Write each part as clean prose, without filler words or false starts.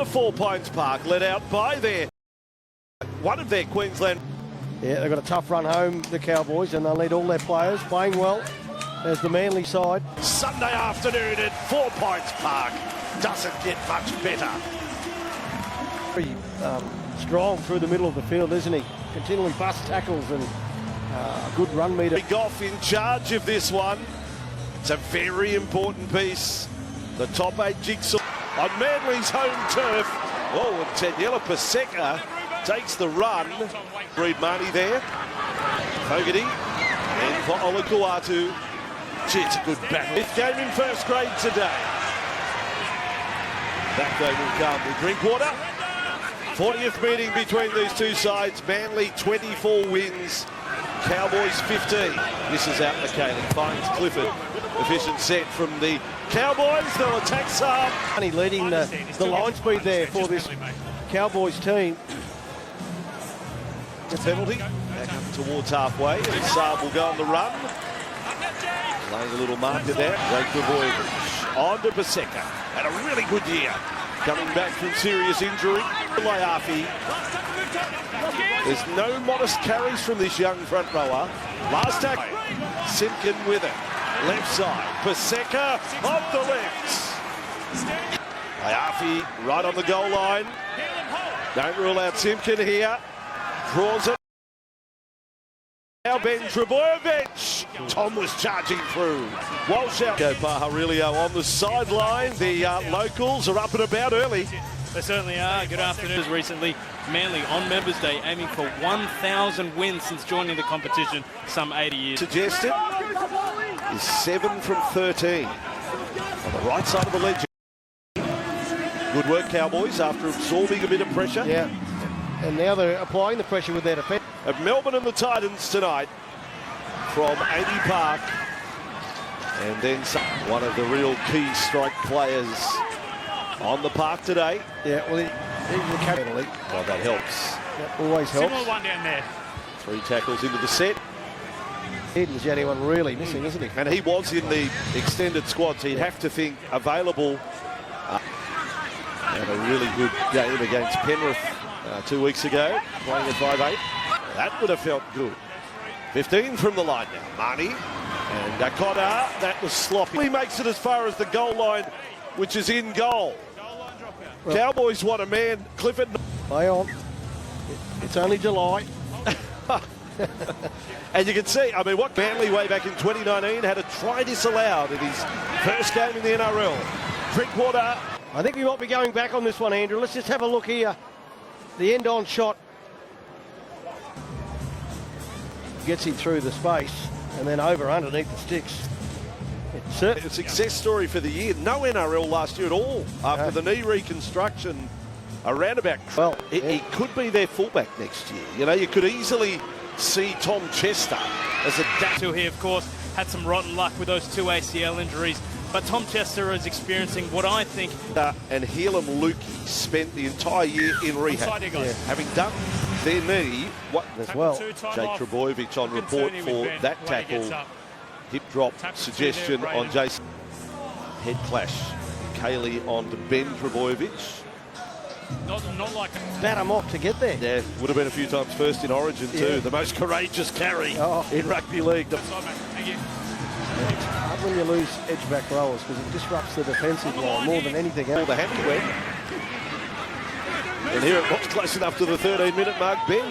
Four Pines Park, led out by one of their Queensland. Yeah, they've got a tough run home, the Cowboys, and they'll need all their players playing well as the Manly side. Sunday afternoon at Four Pines Park. Doesn't get much better. Very strong through the middle of the field, isn't he? Continually bust tackles and a good run meter. Big Goff in charge of this one. It's a very important piece. The top 8 jigsaw on Manly's home turf. Oh, and Taniela Paseka takes the run. Reed Marnie there. Fogarty. And for Olakuatu. Gee, it's a good battle. 5th game in first grade today. That day will come with Drinkwater. 40th meeting between these two sides. Manly 24 wins. Cowboys 15. This is out McKaylee. Finds Clifford. Efficient set from the Cowboys. They'll attack Saab. Leading the line speed there for this Cowboys team. The penalty. Back up towards halfway. And Saab will go on the run. Laying a little marker there. Jake Trebojevic on to Paseka. Had a really good year. Coming back from serious injury. Laiafi. There's no modest carries from this young front rower. Last tackle. Simpkin with it. Left side. Paseka off the left. Laiafi right on the goal line. Don't rule out Simpkin here. Draws it. Now Ben Trebojevic. Tom was charging through. Walsh out. Go Pajarilio on the sideline. The locals are up and about early. They certainly are. Good afternoon. Recently, Manly on Members Day aiming for 1,000 wins since joining the competition some 80 years. Suggested is 7 from 13 on the right side of the ledge. Good work, Cowboys, after absorbing a bit of pressure. Yeah, and now they're applying the pressure with their defence. Of Melbourne and the Titans tonight from 80 Park. And then one of the real key strike players on the park today. Yeah, well, he's the captain. Well, that helps. That always helps. Similar one down there. 3 tackles into the set. Eden's the only one really missing, isn't he? And he was in the extended squad, so you'd have to think available. And a really good game against Penrith 2 weeks ago, playing at 5'8". That would have felt good. 15 from the line now. Marnie and Dakota. That was sloppy. He makes it as far as the goal line, which is in goal. Well, Cowboys want a man. Clifford. Play on. It's only July. And you can see, I mean, what Manly way back in 2019 had a try disallowed in his first game in the NRL. Drinkwater. I think we might be going back on this one, Andrew. Let's just have a look here. The end-on shot gets him through the space and then over underneath the sticks. It's a success story for the year. No NRL last year at all after the knee reconstruction. A roundabout. Well, he could be their fullback next year. You know, you could easily see Tom Chester as a Who here, of course, had some rotten luck with those 2 ACL injuries. But Tom Chester is experiencing what I think... and Helam Lukey spent the entire year in rehab. Having done their knee, as well. Jake Trebojevic on report for that tackle. Hip drop suggestion on Jason. Head clash. Kaylee on to Ben Trebojevic. Not like bat him off to get there. Yeah, would have been a few times first in Origin too. Yeah. The most courageous carry in rugby league. Thank you. It's hard when you lose edge-back rowers because it disrupts the defensive line more than anything else. The hammer web. And here it was close enough to the 13-minute mark. Ben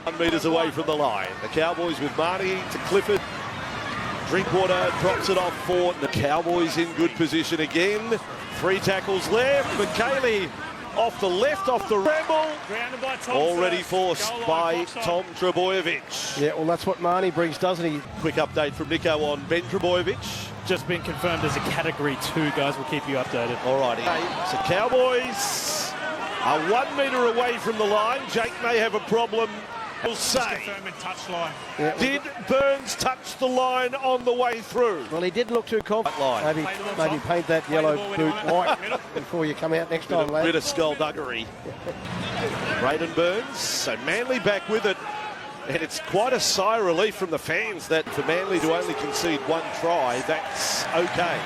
1 metres away from the line. The Cowboys with Marnie to Clifford. Drinkwater drops it off for the Cowboys in good position again. 3 tackles left. McKaylee off the left, off the ramble. Already forced by Tom Trebojevic. Yeah, well, that's what Marnie brings, doesn't he? Quick update from Nico on Ben Trebojevic. Just been confirmed as a Category 2, guys. We'll keep you updated. All righty. So Cowboys are 1 metre away from the line. Jake may have a problem. We'll say, did Burns touch the line on the way through? Well, he didn't look too confident. Maybe paint that yellow boot white before you come out next time, lad. Bit of skullduggery. Braden Burns, so Manly back with it. And it's quite a sigh of relief from the fans that for Manly to only concede 1 try, that's okay.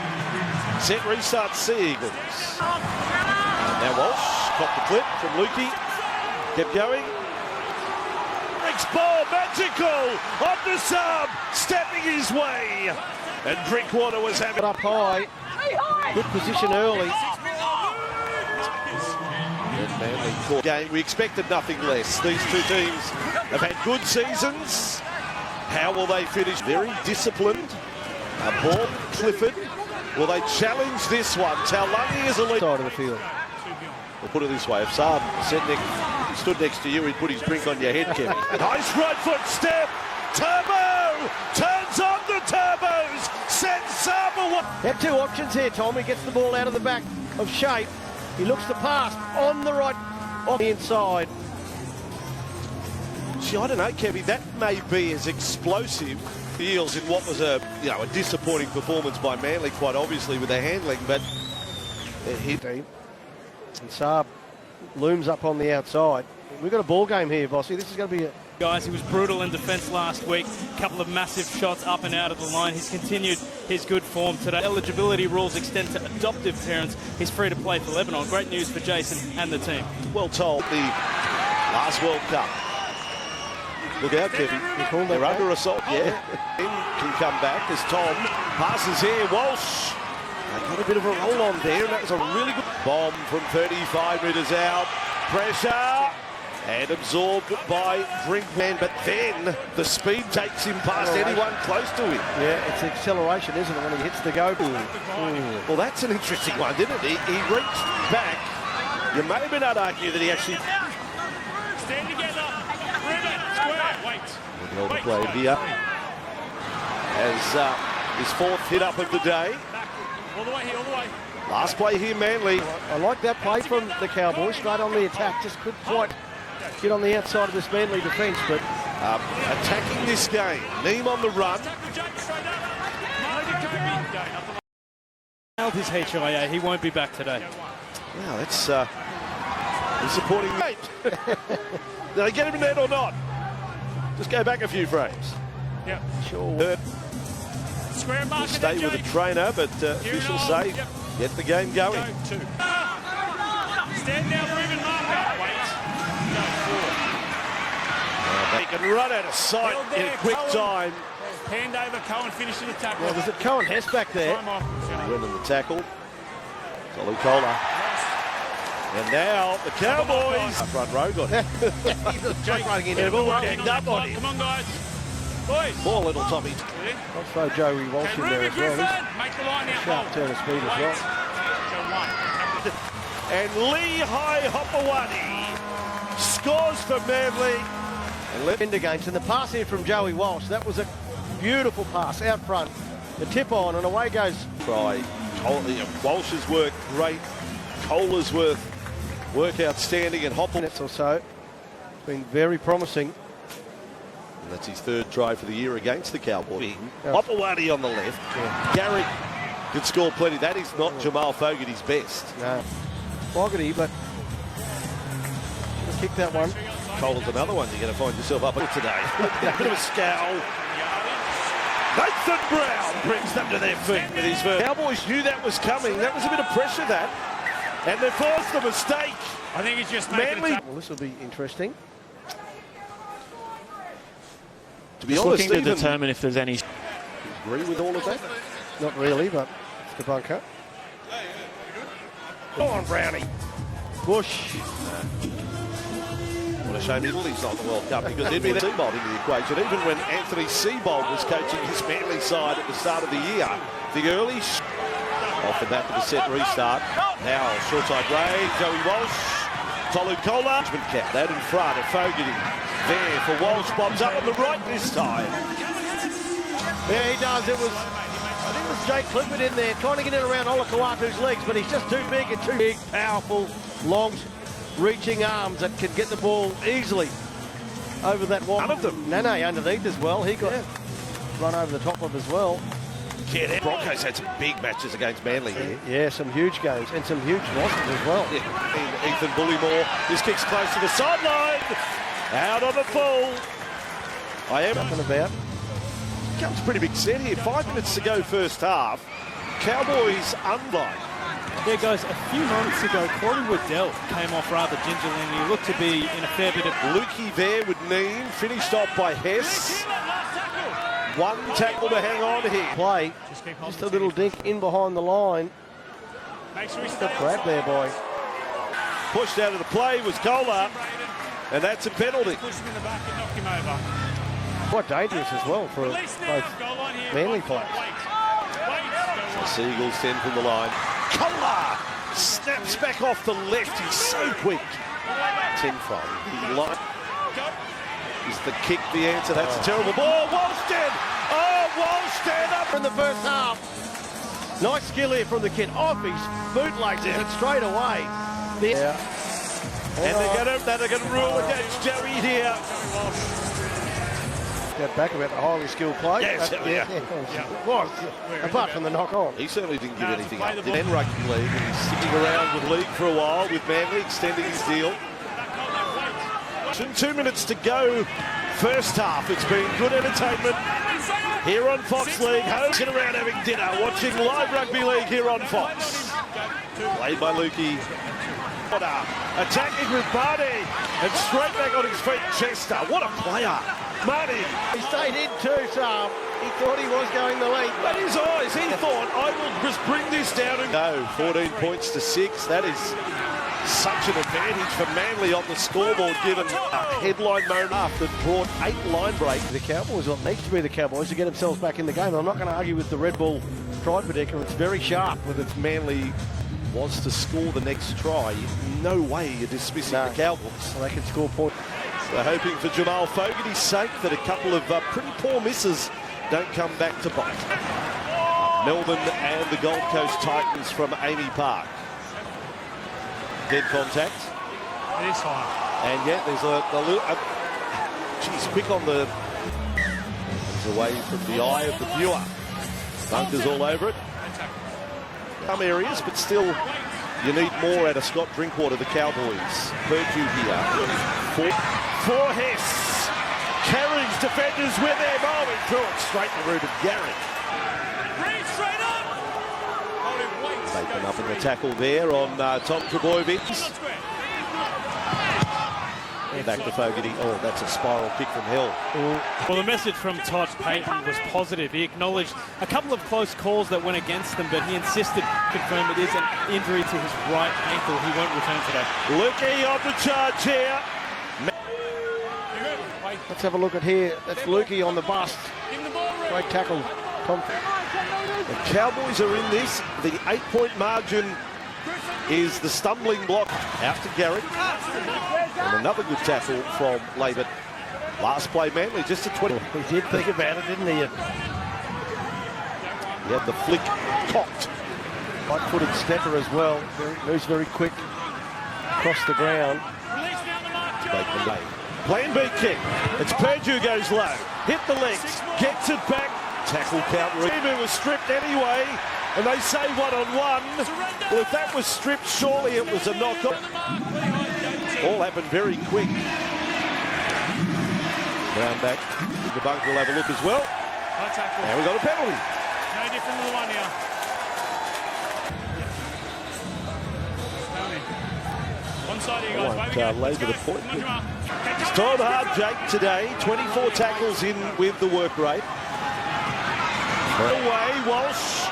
Set restart Sea Eagles. Now Walsh. Caught the clip from Lukey. Kept going. Next ball, magical. On the sub. Stepping his way. And Drinkwater was having Up high. Good position early. And Manly caught game. We expected nothing less. These two teams have had good seasons. How will they finish? Very disciplined. Ball, Clifford. Will they challenge this one? Taulagi is a lead. Side of the field. We'll put it this way. If Saab stood next to you, he'd put his drink on your head, Kevin. Nice right foot step. Turbo! Turns on the turbos. Sends Saab away. Have two options here, Tom. He gets the ball out of the back of shape. He looks to pass on the right, off the inside. Gee, I don't know, Kevin. That may be as explosive feels in what was a disappointing performance by Manly, quite obviously with their handling, but it hit. And Saab looms up on the outside. We've got a ball game here, Bossy. This is going to be a... Guys, he was brutal in defence last week. A couple of massive shots up and out of the line. He's continued his good form today. Eligibility rules extend to adoptive parents. He's free to play for Lebanon. Great news for Jason and the team. Well told, the last World Cup. Look out, Kevin. They're under assault. Yeah. Can come back as Tom passes here. Walsh. They got a bit of a roll on there, and that was a really good bomb from 35 metres out. Pressure. And absorbed by Drinkman, but then the speed takes him past anyone close to him. Yeah, it's acceleration, isn't it, when he hits the go ball. Well, that's an interesting one, didn't it? He reached back. You may or may not argue that he actually... Stand together. Square. Wait. Well played here. As his fourth hit up of the day. All the way here, all the way. Last play here, Manly. I like that play from the Cowboys, straight on the attack. Just couldn't quite get on the outside of this Manly defence, but... attacking this game. Neem on the run. Nailed his HIA. He won't be back today. Wow, that's disappointing. Did they get him in there or not? Just go back a few frames. Yeah. Sure. Square mark. Stay with the trainer, but officials say get the game going. Go two. Stand now, Ruben marker. Wait. Go forward. He can run out of sight in a quick time. Hand over, Cohen finishing the tackle. Well, was it Cohen Hess back there? Time off. Winning the tackle. Tolucola. And now the Cowboys. Front row got it. Just running in They've there. all ganged up on him. Come on, guys. Boys. Poor little Tommy. I'll throw Joey Walsh in there Ruben as well. Griffin. Make the line out. Sharp turn of speed as well. Go one. And Lehigh Hopewadi scores for Manly. And left end against, and the pass here from Joey Walsh, that was a beautiful pass out front. The tip on and away goes. Try. Walsh's work great. Kohler's work outstanding, and Hopple. Minutes or so. It's been very promising. And that's his third try for the year against the Cowboys. Yeah. Hopewadi on the left. Yeah. Garrick could score plenty. That is not Jamal Fogarty's best. No. Fogarty, but kick that one. Kohler's another one you're going to find yourself up with today. A bit of a scowl. Nathan Brown brings them to their feet with his first. Cowboys knew that was coming. That was a bit of pressure, that. And they forced the mistake. I think he's just making Manly. Well, this will be interesting. To be Just honest, looking to Stephen, determine if there's any... agree with all of that? Not really, but it's the bunker. Go on, Brownie. Bush. What a shame Italy's not in the World Cup, because there'd be Seabold in the equation. Even when Anthony Seabold was coaching his Manly side at the start of the year, the early off the back of the set restart. Now short side Ray, Joey Walsh, Tolucola. Count that in front of Fogarty. There for Walsh, bobs up on the right this time. Yeah, he does. I think it was Jake Clifford in there trying to get it around Olakau'atu's legs, but he's just too big and too big, powerful, long reaching arms that can get the ball easily over that wall. None of them. Nene underneath as well. He got run over the top of as well. Yeah, the Broncos had some big matches against Manly here. Yeah, some huge games and some huge losses as well. Yeah. Ethan Bullymore. This kick's close to the sideline. Out on the full. I am Up and about. Comes pretty big set here. 5 minutes to go first half. Cowboys unlike. There goes a few moments ago, Corey Waddell came off rather gingerly and he looked to be in a fair bit of... Lukey there with Neem, finished off by Hess. One tackle to hang on here. Play, just a little dink in behind the line. Good grab there, boy. Pushed out of the play was Kohler, and that's a penalty. Push him in the back and knock him over. Quite dangerous as well for both Manly players. The Seagulls send from the line. Kohler snaps back off the left. He's so quick. 10 from the line. Is the kick the answer? That's a terrible ball. Walston! Oh, Walston up In the first half. Nice skill here from the kid. Off his bootlaces it straight away. And they're going to rule against Joey here. Get back about the highly skilled play. Yes, It was, apart from the knock on. He certainly didn't give anything up. Then rugby league, and he's sticking around with league for a while with Manly, extending his deal. 2 minutes to go. First half, it's been good entertainment here on Fox League. Sitting around having dinner, watching live rugby league here on Fox. Played by Lukey. Attacking with Marty, and straight back on his feet, Chester. What a player. Marty. He stayed in too, so he thought he was going the lead. But his eyes, he thought, I will just bring this down and go. 14 points to 6. That is such an advantage for Manly on the scoreboard, given a headline moment that brought 8 line breaks. The Cowboys, what needs to be the Cowboys to get themselves back in the game. I'm not going to argue with the Red Bull pride predicament. It's very sharp. With its Manly was to score the next try, no way you're dismissing the Cowboys. So they can score points. We're hoping for Jamal Fogarty's sake that a couple of pretty poor misses don't come back to bite. Melbourne and the Gold Coast Titans from Amy Park. Dead contact. It is high. And yet there's a little... Geez, quick on the... It's away from the eye of the viewer. Bunkers all over it. Some areas, but still you need more out of Scott Drinkwater, the Cowboys. Purdue here. For Hess. Carries defenders with him. Oh, he threw it straight in the route of Garrett. Straight up. Taken up in the tackle there on Tom Trbojevic. Back to Fogarty. Oh, that's a spiral kick from hell. Well, the message from Todd Payton was positive. He acknowledged a couple of close calls that went against them, but he insisted, confirmed it is an injury to his right ankle. He won't return today. Lukey on the charge here. Let's have a look at here. That's Lukey on the bust. Great tackle. The Cowboys are in this. The 8-point margin is the stumbling block. Out to Garrett. And another good tackle from Laban. Last play, Manly, just a 20. He did think about it, didn't he? He had the flick cocked. Right-footed stepper as well. Moves very quick across the ground. Plan B kick. It's Purdue goes low. Hit the legs. Gets it back. Tackle count. Remu was stripped anyway. And they say one-on-one. Well, if that was stripped, surely it was a knock-off. All happened very quick. Brown back. The bunker will have a look as well. And we got a penalty. No different than the one here. One side of you guys. Labour the point. It's Todd hard, Jake, today. 24 tackles in with the work rate. Away, Walsh.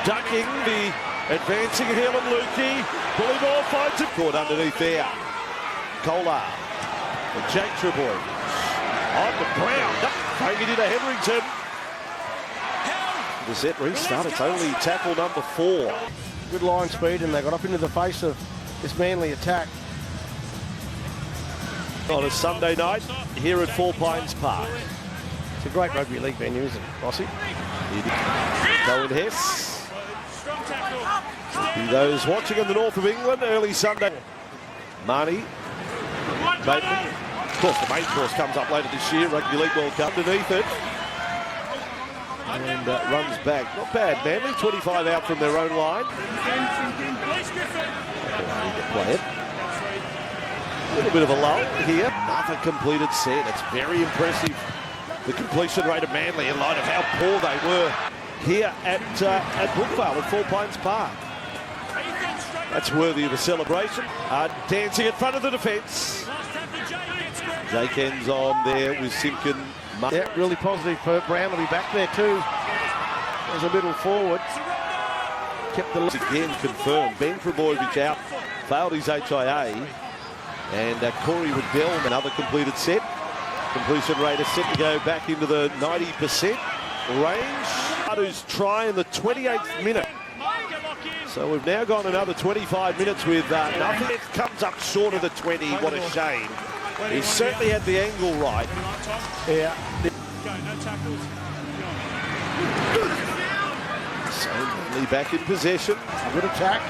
Ducking the advancing heel and Lukey. Bully ball finds it. Caught underneath there. Kohler. And Jake Trebojevic. On the ground. Fogarty to Henrington. The set restart. It's only tackle number 4. Good line speed, and they got up into the face of this Manly attack. On a Sunday night here at Four Pines Park. It's a great rugby league venue, isn't it, Rossi? Cohen Hess. Those watching in the north of England, early Sunday. Marnie. Bateman. Of course, the main course comes up later this year. Rugby League World Cup underneath it. And runs back. Not bad, Manly. 25 out from their own line. Play it. A little bit of a lull here. Another completed set. It's very impressive. The completion rate of Manly in light of how poor they were here at Brookvale at Four Pines Park. That's worthy of a celebration. Dancing in front of the defence. Jake ends on there with Simpkin. Yeah, really positive for Brown to be back there too. As a middle forward. Kept the again confirmed. Ben Trebojevic out, failed his HIA. And Corey Waddell, another completed set. Completion rate is set to go back into the 90% range. Who's try in the 28th minute. So we've now gone another 25 minutes with nothing. It comes up short of the 20. What a shame. He certainly had the angle right. Yeah. So Manly back in possession. Good attack.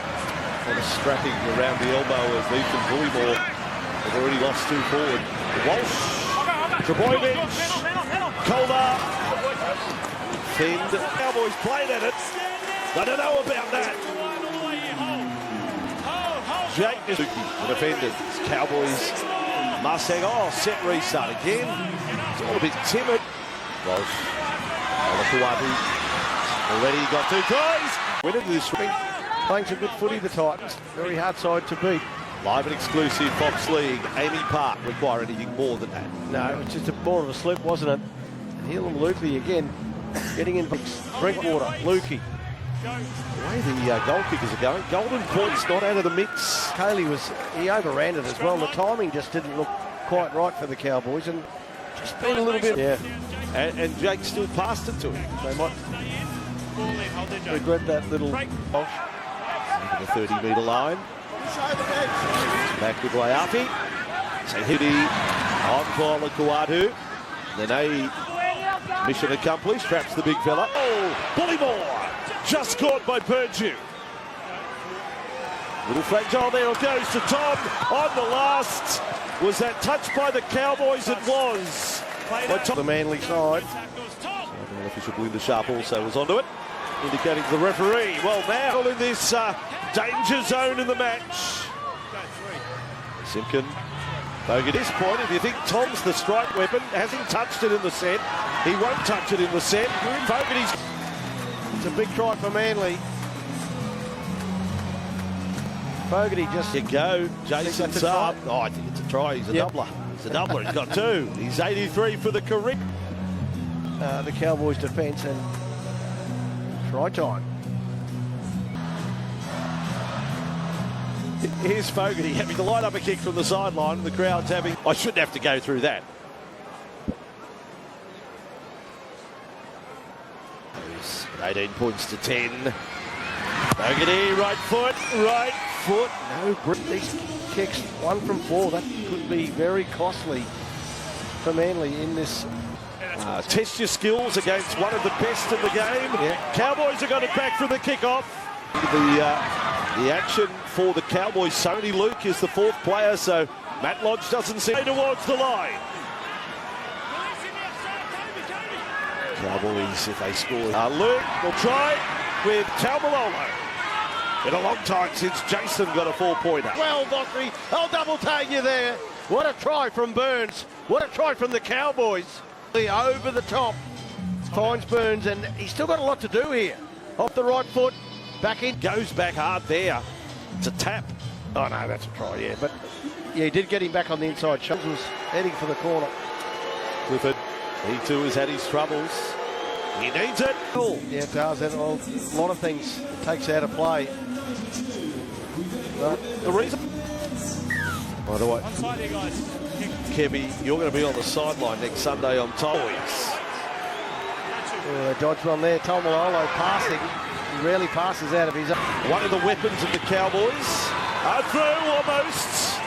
And a strapping around the elbow of Ethan Bullymore. They've already lost two forward. Walsh. Trebojevic. Calder. Fend. Cowboys played at it. I don't know about that. Jake is defended. Cowboys must hang on. Set restart again. It's all a bit timid. Walsh. Olakuatu. Already got two tries. Winning this swing. Playing some good footy, the Titans. Very hard side to beat. Live and exclusive Fox League. Amy Park require anything more than that. No, it was just more of a slip, wasn't it? And Heelan Lukey again. Getting in. Drinkwater. Lukey. The way the goal kickers are going, Golden Point's not out of the mix. Cayley he overran it as well. The timing just didn't look quite right for the Cowboys, and just been a little bit. Yeah, and Jake still passed it to him. they might regret that little. The 30-metre line. Back with Waiapi. So Hidi on for Olakuatu. Then mission accomplished. Traps the big fella. Oh, Bullymore. Just caught by Purdue. Little fragile there. It goes to Tom on the last. Was that touched by the Cowboys? It was. The Manly side. The official Belinda Sharp also was onto it, indicating to the referee. Well, now in this danger zone in the match. Simpkin. Bogue at this point, if you think Tom's the strike weapon, hasn't touched it in the set. He won't touch it in the set. Fogarty's. It's a big try for Manly. Fogarty just. Here you go. Jason's up. Oh, I think it's a try. He's a doubler. He's a doubler. He's got two. He's 83 for the career. The Cowboys' defence and try time. Here's Fogarty having to line up a kick from the sideline. The crowd's having. I shouldn't have to go through that. 18 points to 10. Fogarty, right foot. No, these kicks 1 from 4. That could be very costly for Manly in this. Test your skills against one of the best in the game. Yeah. Cowboys have got it back from the kickoff. The action for the Cowboys. Sony Luke is the fourth player, so Matt Lodge doesn't see towards the line. Cowboys, if they score. Luke will try with Taumalolo. In a long time since Jason got a 4-pointer. Well, Dockery, I'll double take you there. What a try from Burns. What a try from the Cowboys. Over the top. Finds Burns, and he's still got a lot to do here. Off the right foot, back in. Goes back hard there. It's a tap. Oh, no, that's a try, yeah. But, yeah, he did get him back on the inside. Shows was heading for the corner. Clifford, he too has had his troubles. He needs it. Yeah, it does. And, well, a lot of things it takes out of play. But the reason. By the way, Kevy, you're going to be on the sideline next Sunday on Toys. They dodged one there. Taumalolo passing. He rarely passes out of his own. One of the weapons of the Cowboys. A throw almost.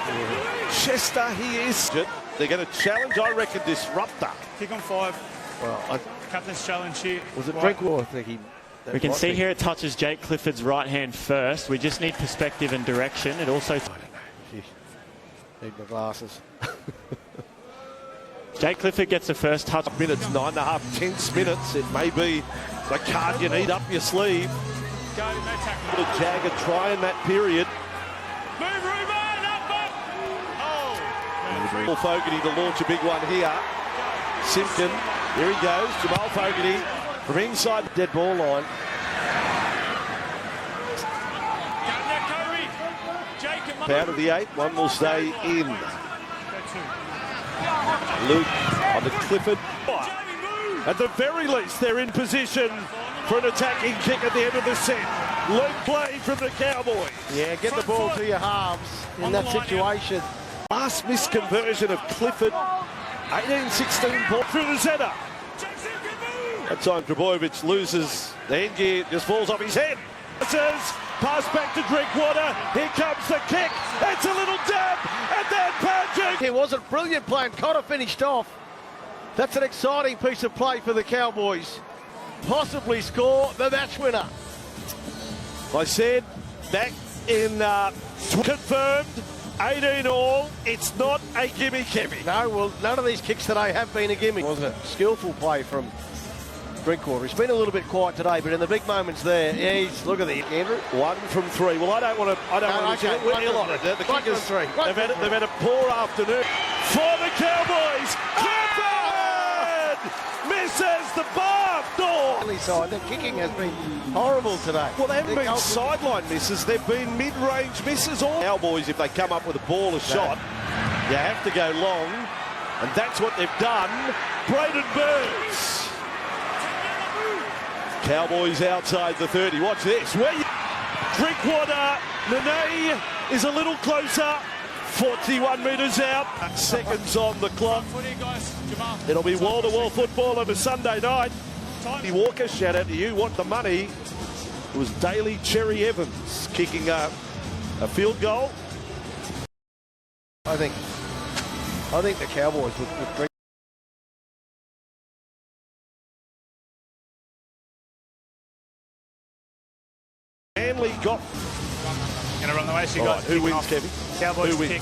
Chester, he is. They're going to challenge, I reckon, Disruptor. Kick on 5. Well, Captain's challenge here. Was it Drinkwater? I think we can see here it touches Jake Clifford's right hand first. We just need perspective and direction. It also. I don't know. Need my glasses. Jake Clifford gets the first touch. Minutes, 9.5 tense minutes. It may be the card you need up your sleeve. Put a Jagger try in that period. Move, Ruben! Up! Oh! Fogarty to launch a big one here. Simpkin, here he goes. Jamal Fogarty from inside the dead ball line. Out of the 8, one will stay in. Luke on to Clifford. At the very least, they're in position for an attacking kick at the end of the set. Luke play from the Cowboys. Yeah, get the ball to your halves in that situation. Last missed conversion of Clifford. 18-16 ball through the centre. That time Trbojevic loses the end gear, just falls off his head. Pass back to Drinkwater. Here comes the kick. It's a little dab, and then Patrick. It wasn't brilliant play, and Cotter finished off. That's an exciting piece of play for the Cowboys. Possibly score the match winner. I said back in confirmed 18 all. It's not a gimme. No, well, none of these kicks today have been a gimme. Wasn't it? Skillful play from Drinkwater. He's been a little bit quiet today, but in the big moments there, look at the Andrew. 1 from 3. Well, I don't want to. Okay, we're ill on it. The kickers, three. They've had a poor afternoon for the Cowboys. Clifford misses the bar door. Side. The kicking has been horrible today. Well, they haven't been sideline misses. They've been mid-range misses. All Cowboys, if they come up with a ball, a shot, you have to go long, and that's what they've done. Braden Burns. Cowboys outside the 30. Watch this. Drinkwater. Nene is a little closer. 41 metres out. Seconds on the clock. It'll be wall-to-wall football on a Sunday night. Walker, shout out to you. Want the money? It was Daly Cherry Evans kicking a field goal. I think the Cowboys would drink. Manly got. Going to run the way. So you All got right, who wins, off. Kevin? Cowboys Who wins? kick.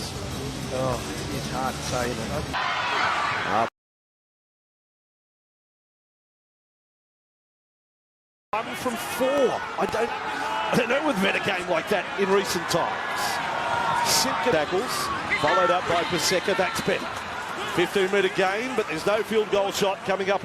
Oh, it's hard to say. One from 4. I don't know we've had a game like that in recent times. Simka tackles, followed up by Paseka. That's better. 15-metre gain, but there's no field goal shot coming up.